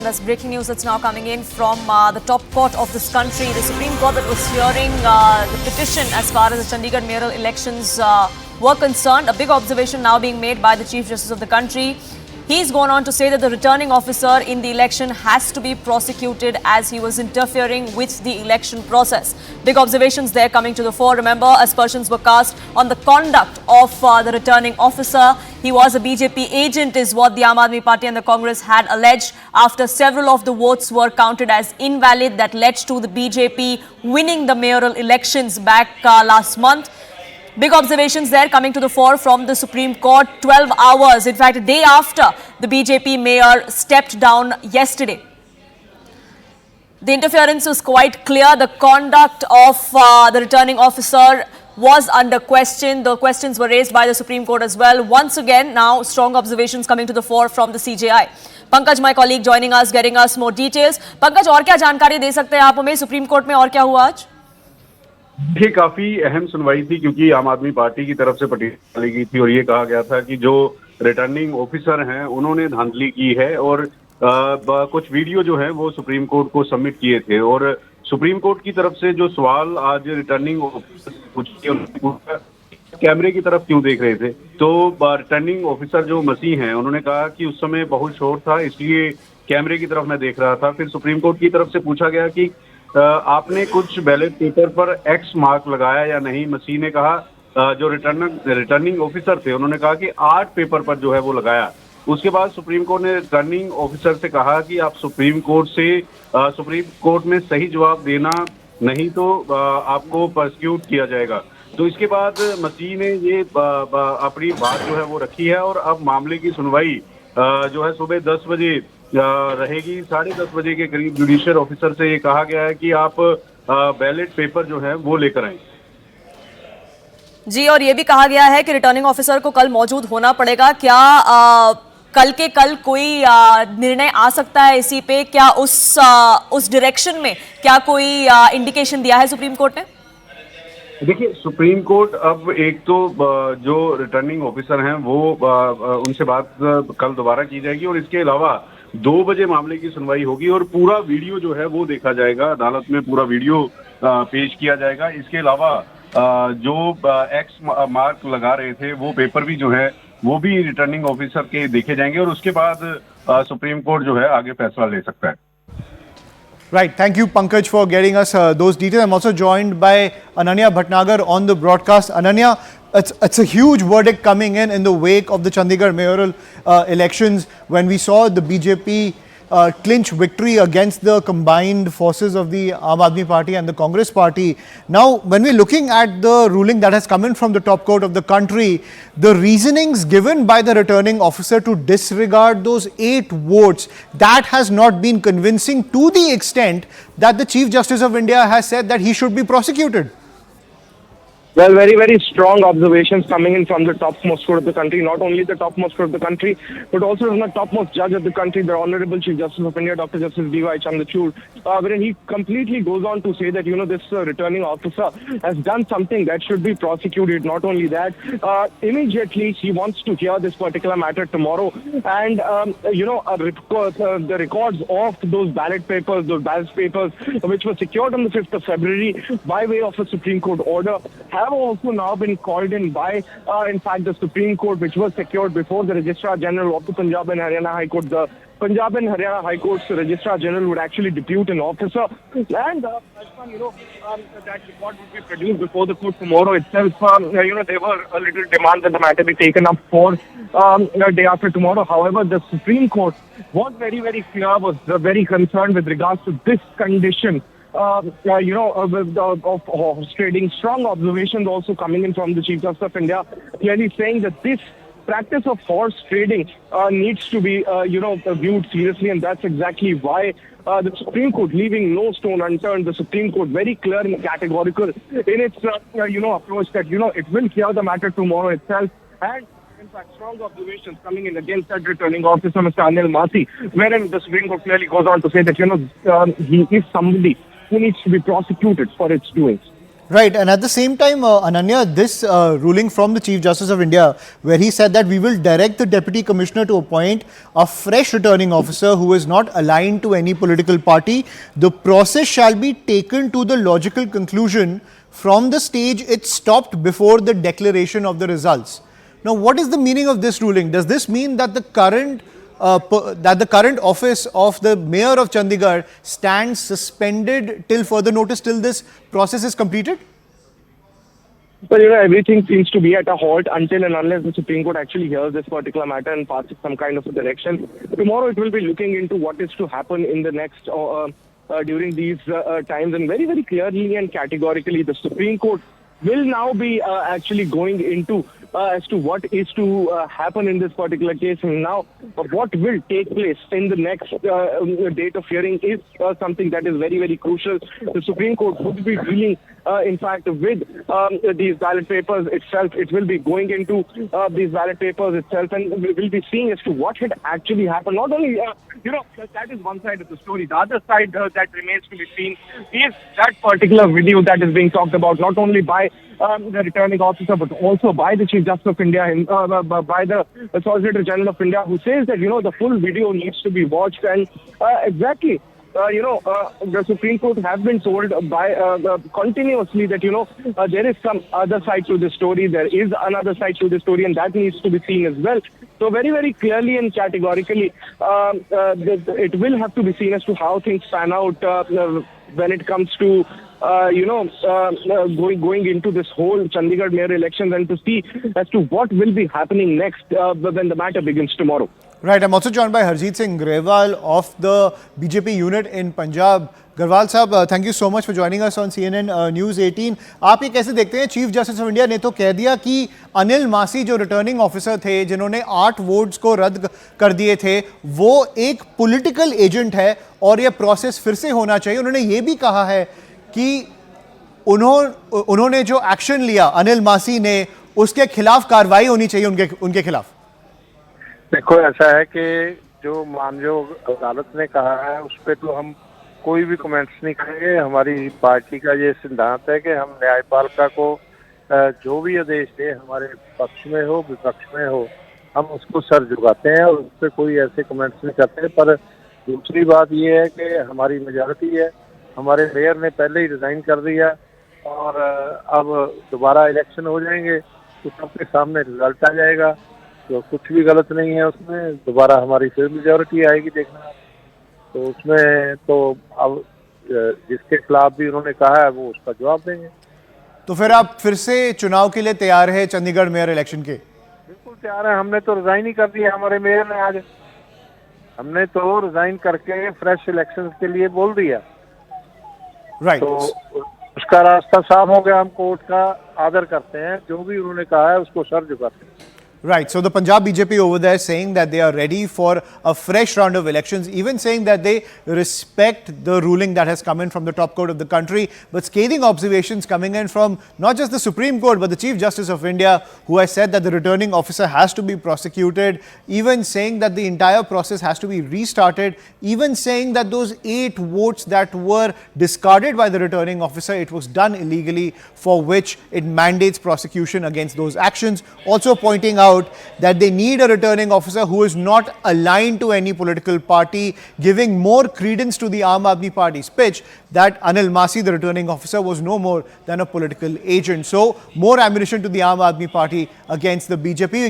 That's breaking news that's now coming in from the top court of this country, the Supreme Court that was hearing the petition as far as the Chandigarh mayoral elections were concerned. A big observation now being made by the Chief Justice of the country. He's gone on to say that the returning officer in the election has to be prosecuted as he was interfering with the election process. Big observations there coming to the fore. Remember, aspersions were cast on the conduct of the returning officer. He was a BJP agent is what the Aam Aadmi Party and the Congress had alleged after several of the votes were counted as invalid. That led to the BJP winning the mayoral elections back last month. Big observations there coming to the fore from the Supreme Court. 12 hours, in fact, a day after the BJP mayor stepped down yesterday. The interference was quite clear. The conduct of the returning officer was under question. The questions were raised by the Supreme Court as well. Once again, now strong observations coming to the fore from the CJI. Pankaj, my colleague, joining us, getting us more details. Pankaj, और क्या जानकारी दे सकते हैं आप हमें supreme court में और क्या हुआ आज? ये काफी अहम सुनवाई थी क्योंकि आम आदमी पार्टी की तरफ से पटिशन डाली गई थी और ये कहा गया था कि जो रिटर्निंग ऑफिसर हैं उन्होंने धांधली की है और कुछ वीडियो जो है वो सुप्रीम कोर्ट को सबमिट किए थे और सुप्रीम कोर्ट की तरफ से जो सवाल आज रिटर्निंग ऑफिसर पूछे कैमरे की तरफ क्यों देख रहे थे, तो रिटर्निंग ऑफिसर जो मसीह हैं उन्होंने कहा कि उस समय बहुत शोर था इसलिए कैमरे की तरफ मैं देख रहा था। फिर सुप्रीम कोर्ट की तरफ से पूछा गया कि आपने कुछ बैलेट पेपर पर एक्स मार्क लगाया या नहीं। मसीह ने कहा जो रिटर्निंग ऑफिसर थे उन्होंने कहा कि 8 पेपर पर जो है वो लगाया। उसके बाद सुप्रीम कोर्ट ने रिटर्निंग ऑफिसर से कहा कि आप सुप्रीम कोर्ट में सही जवाब देना, नहीं तो आपको प्रोसिक्यूट किया जाएगा। तो इसके बाद मसीह ने ये अपनी बात जो है वो रखी है और अब मामले की सुनवाई जो है सुबह 10 बजे रहेगी। 10:30 बजे के करीब जुडिशियल ऑफिसर से ये कहा गया है कि आप बैलेट पेपर जो है वो लेकर आए जी। और ये भी कहा गया है कि रिटर्निंग ऑफिसर को कल मौजूद होना पड़ेगा। क्या कल के कल कोई निर्णय आ सकता है इसी पे? क्या उस डायरेक्शन में क्या कोई इंडिकेशन दिया है सुप्रीम कोर्ट ने? देखिए, सुप्रीम कोर्ट अब एक तो जो रिटर्निंग ऑफिसर हैं वो उनसे बात कल दोबारा की जाएगी और इसके अलावा 2 बजे मामले की सुनवाई होगी और पूरा वीडियो जो है वो देखा जाएगा। अदालत में पूरा वीडियो पेश किया जाएगा। इसके अलावा जो एक्स मार्क लगा रहे थे वो पेपर भी जो है वो भी रिटर्निंग ऑफिसर के देखे जाएंगे और उसके बाद सुप्रीम कोर्ट जो है आगे फैसला ले सकता है। Right. Thank you, Pankaj, for getting us those details. I'm also joined by Ananya Bhatnagar on the broadcast. Ananya, it's a huge verdict coming in the wake of the Chandigarh mayoral elections when we saw the BJP clinch victory against the combined forces of the Aam Aadmi Party and the Congress Party. Now, when we're looking at the ruling that has come in from the top court of the country, the reasonings given by the returning officer to disregard those 8 votes, that has not been convincing to the extent that the Chief Justice of India has said that he should be prosecuted. Well, very, very strong observations coming in from the topmost court of the country. Not only the topmost court of the country, but also from the topmost judge of the country, the Honorable Chief Justice of India, Dr. Justice D.Y. Chandrachud, wherein he completely goes on to say that, this returning officer has done something that should be prosecuted. Not only that, immediately he wants to hear this particular matter tomorrow. And, the records of those ballot papers, which were secured on the 5th of February by way of a Supreme Court order, have also now been called in by, in fact, the Supreme Court, which was secured before the Registrar General of the Punjab and Haryana High Court. The Punjab and Haryana High Court's Registrar General would actually depute an officer, and that report would be produced before the court tomorrow itself. There were a little demand that the matter be taken up for the day after tomorrow. However, the Supreme Court was very, very clear, was very concerned with regards to this condition. Of horse trading. Strong observations also coming in from the Chief Justice of India, clearly saying that this practice of horse trading needs to be, viewed seriously, and that's exactly why the Supreme Court, leaving no stone unturned, the Supreme Court very clear and categorical in its, approach that, it will hear the matter tomorrow itself. And in fact, strong observations coming in against that returning officer, Mr. Anil Masih, wherein the Supreme Court clearly goes on to say that, he is somebody who needs to be prosecuted for its doings. Right, and at the same time, Ananya, this ruling from the Chief Justice of India, where he said that we will direct the Deputy Commissioner to appoint a fresh returning officer who is not aligned to any political party. The process shall be taken to the logical conclusion from the stage it stopped before the declaration of the results. Now, what is the meaning of this ruling? Does this mean that the current office of the Mayor of Chandigarh stands suspended till further notice, till this process is completed? Well, everything seems to be at a halt until and unless the Supreme Court actually hears this particular matter and passes some kind of a direction. Tomorrow it will be looking into what is to happen in the next during these times, and very, very clearly and categorically the Supreme Court will now be actually going into as to what is to happen in this particular case. And now what will take place in the next date of hearing is something that is very, very crucial. The Supreme Court would be dealing in fact with these ballot papers itself. It will be going into these ballot papers itself, and we will be seeing as to what had actually happened. Not only that is one side of the story. The other side that remains to be seen is that particular video that is being talked about, not only by the returning officer, but also by the Chief Justice of India, by the Solicitor General of India, who says that, the full video needs to be watched. And exactly, the Supreme Court have been told by continuously that, there is some other side to the story. There is another side to the story, and that needs to be seen as well. So very, very clearly and categorically, it will have to be seen as to how things pan out when it comes to going into this whole Chandigarh mayor elections, and to see as to what will be happening next when the matter begins tomorrow. Right, I'm also joined by Harjeet Singh Grewal of the BJP unit in Punjab. Grewal साहब, thank you so much for joining us on CNN News 18. आप ये कैसे देखते हैं? Chief justice of India ने तो कह दिया कि अनिल मासी जो रिटर्निंग ऑफिसर थे, जिन्होंने 8 वोट्स को रद्द कर दिए थे, वो एक पॉलिटिकल एजेंट है और ये प्रोसेस फिर से होना चाहिए. उन्होंने ये भी कहा है कि उन्होंने जो एक्शन लिया अनिल मासी ने, उसके खिलाफ कार्रवाई होनी चाहिए उनके खिलाफ. देखो, ऐसा है कि जो मानयोग अदालत ने कहा है उस पर तो हम कोई भी कमेंट्स नहीं करेंगे. हमारी पार्टी का ये सिद्धांत है कि हम न्यायपालिका को जो भी आदेश दे, हमारे पक्ष में हो विपक्ष में हो, हम उसको सर झुकाते हैं और उस पर कोई ऐसे कमेंट्स नहीं करते. पर दूसरी बात ये है कि हमारी मेजॉरिटी है, हमारे मेयर ने पहले ही रिजाइन कर दिया और अब दोबारा इलेक्शन हो जाएंगे तो सबके सामने रिजल्ट आ जाएगा. तो कुछ भी गलत नहीं है उसमें. दोबारा हमारी फिर मेजॉरिटी आएगी, देखना. तो उसमें तो अब जिसके खिलाफ भी उन्होंने कहा है वो उसका जवाब देंगे. तो फिर आप फिर से चुनाव के लिए तैयार है चंडीगढ़ मेयर इलेक्शन के? बिल्कुल तैयार है. हमने तो रिजाइन ही कर दिया. हमारे मेयर ने आज हमने तो रिजाइन करके फ्रेश इलेक्शन के लिए बोल दिया. राइट. तो उसका रास्ता साफ हो गया. हम कोर्ट का आदर करते हैं, जो भी उन्होंने कहा है उसको सर झुकाते हैं. Right. So the Punjab BJP over there saying that they are ready for a fresh round of elections, even saying that they respect the ruling that has come in from the top court of the country. But scathing observations coming in from not just the Supreme Court, but the Chief Justice of India, who has said that the returning officer has to be prosecuted, even saying that the entire process has to be restarted, even saying that those 8 votes that were discarded by the returning officer, it was done illegally, for which it mandates prosecution against those actions. Also pointing out that they need a returning officer who is not aligned to any political party, giving more credence to the Aam Aadmi Party's pitch that Anil Masih, the returning officer, was no more than a political agent. So more ammunition to the Aam Aadmi Party against the BJP.